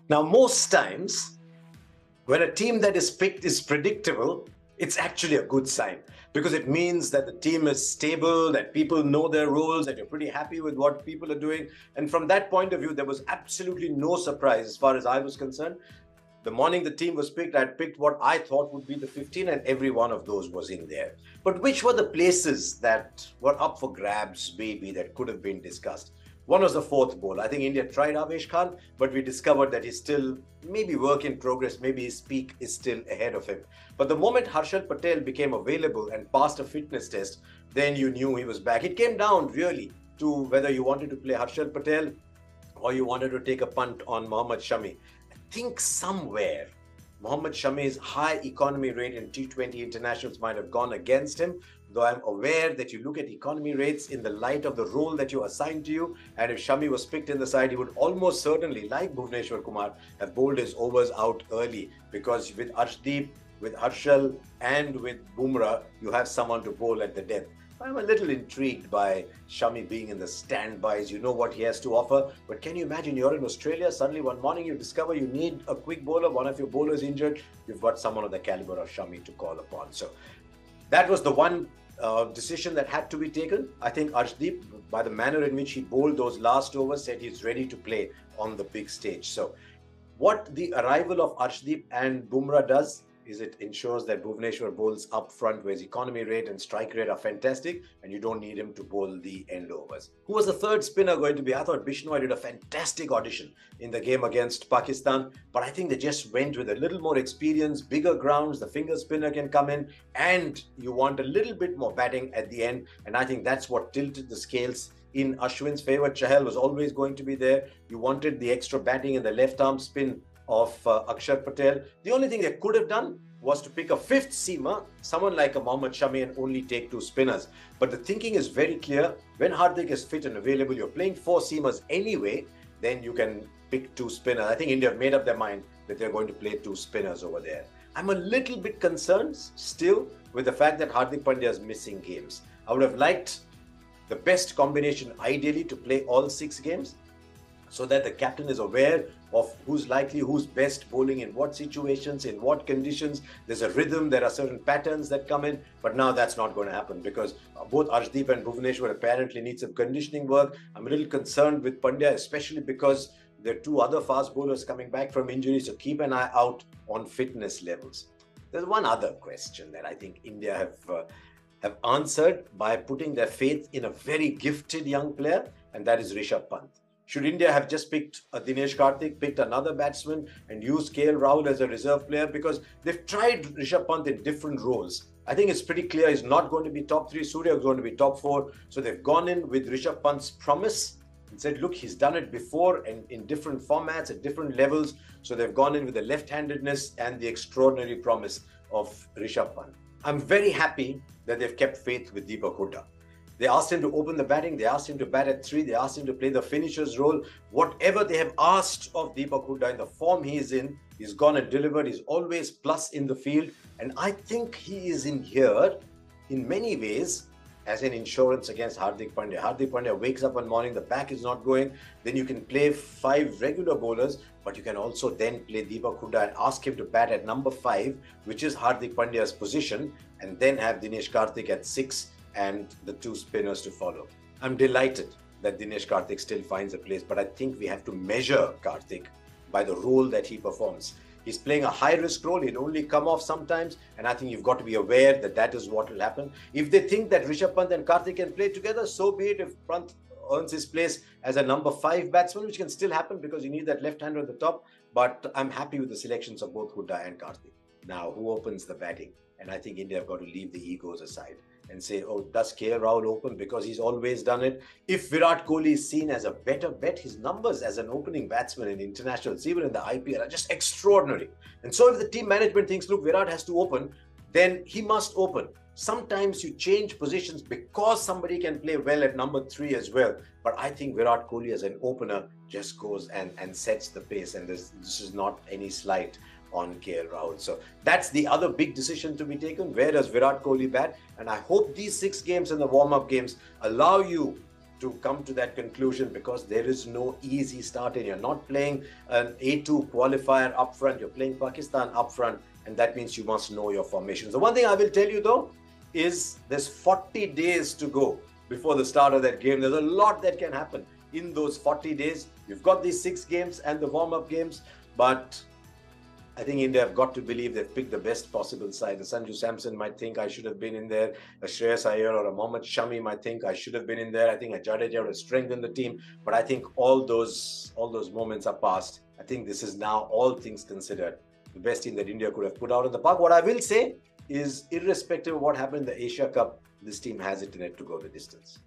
Now, most times, when a team that is picked is predictable, it's actually a good sign because it means that the team is stable, that people know their roles, that you're pretty happy with what people are doing. And from that point of view, there was absolutely no surprise as far as I was concerned. The morning the team was picked, I had picked what I thought would be the 15, and every one of those was in there. But which were the places that were up for grabs, maybe, that could have been discussed? One was the fourth bowler. I think India tried Avesh Khan, but we discovered that he's still maybe work in progress, maybe his peak is still ahead of him. But the moment Harshal Patel became available and passed a fitness test, then you knew he was back. It came down really to whether you wanted to play Harshal Patel or you wanted to take a punt on Mohammad Shami. I think somewhere Mohammad Shami's high economy rate in T20 internationals might have gone against him, though I'm aware that you look at economy rates in the light of the role that you assigned to you, and if Shami was picked in the side, he would almost certainly, like Bhuvneshwar Kumar, have bowled his overs out early, because with Arshdeep, with Harshal and with Bumrah, you have someone to bowl at the death. I'm a little intrigued by Shami being in the standbys. You know what he has to offer. But can you imagine you're in Australia, suddenly one morning you discover you need a quick bowler, one of your bowlers injured, you've got someone of the caliber of Shami to call upon. So that was the one decision that had to be taken. I think Arshdeep, by the manner in which he bowled those last overs, said he's ready to play on the big stage. So what the arrival of Arshdeep and Bumrah does is it ensures that Bhuvneshwar bowls up front, where his economy rate and strike rate are fantastic, and you don't need him to bowl the end overs. Who was the third spinner going to be? I thought Bishnoi did a fantastic audition in the game against Pakistan, but I think they just went with a little more experience, bigger grounds, the finger spinner can come in, and you want a little bit more batting at the end, and I think that's what tilted the scales in Ashwin's favour. Chahal was always going to be there. You wanted the extra batting in the left arm spin of Akshar Patel. The only thing they could have done was to pick a fifth seamer, someone like a Mohammad Shami, and only take two spinners. But the thinking is very clear. When Hardik is fit and available, you're playing four seamers anyway, then you can pick two spinners. I think India have made up their mind that they're going to play two spinners over there. I'm a little bit concerned still with the fact that Hardik Pandya is missing games. I would have liked the best combination ideally to play all 6 games, so that the captain is aware of who's likely, who's best bowling in what situations, in what conditions. There's a rhythm, there are certain patterns that come in, but now that's not going to happen because both Arshdeep and Bhuvneshwar apparently need some conditioning work. I'm a little concerned with Pandya, especially because there are 2 other fast bowlers coming back from injury, so keep an eye out on fitness levels. There's one other question that I think India have answered by putting their faith in a very gifted young player, and that is Rishabh Pant. Should India have just picked Dinesh Karthik, picked another batsman and used KL Rahul as a reserve player? Because they've tried Rishabh Pant in different roles. I think it's pretty clear he's not going to be top 3. Surya is going to be top 4. So they've gone in with Rishabh Pant's promise and said, look, he's done it before and in different formats at different levels. So they've gone in with the left-handedness and the extraordinary promise of Rishabh Pant. I'm very happy that they've kept faith with Deepak Hooda. They asked him to open the batting, they asked him to bat at 3, they asked him to play the finisher's role. Whatever they have asked of Deepak Hooda in the form he is in, he's gone and delivered. He's always plus in the field. And I think he is in here, in many ways, as an insurance against Hardik Pandya. Hardik Pandya wakes up one morning, the back is not going, then you can play 5 regular bowlers, but you can also then play Deepak Hooda and ask him to bat at number 5, which is Hardik Pandya's position, and then have Dinesh Karthik at 6, and the 2 spinners to follow. I'm delighted that Dinesh Karthik still finds a place, but I think we have to measure Karthik by the role that he performs. He's playing a high-risk role. He'll only come off sometimes, and I think you've got to be aware that that is what will happen. If they think that Rishabh Pant and Karthik can play together, so be it. If Pant earns his place as a number 5 batsman, which can still happen because you need that left-hander at the top, but I'm happy with the selections of both Hooda and Karthik. Now, who opens the batting? And I think India have got to leave the egos aside and say, oh, does KL Rahul open? Because he's always done it. If Virat Kohli is seen as a better bet, his numbers as an opening batsman in internationals, even in the IPL, are just extraordinary. And so if the team management thinks, look, Virat has to open, then he must open. Sometimes you change positions because somebody can play well at number 3 as well. But I think Virat Kohli as an opener just goes and sets the pace. And this is not any slight on KL Rahul. So that's the other big decision to be taken. Where does Virat Kohli bat? And I hope these 6 games and the warm-up games allow you to come to that conclusion, because there is no easy start, and you're not playing an A2 qualifier up front, you're playing Pakistan up front, and that means you must know your formations. The one thing I will tell you though is there's 40 days to go before the start of that game. There's a lot that can happen in those 40 days. You've got these 6 games and the warm-up games, but I think India have got to believe they've picked the best possible side. The Sanju Samson might think I should have been in there. A Shreyas Iyer or a Mohammad Shami might think I should have been in there. I think a Jadeja would have strengthened the team. But I think all those moments are past. I think this is now, all things considered, the best team that India could have put out in the park. What I will say is, irrespective of what happened in the Asia Cup, this team has it in it to go the distance.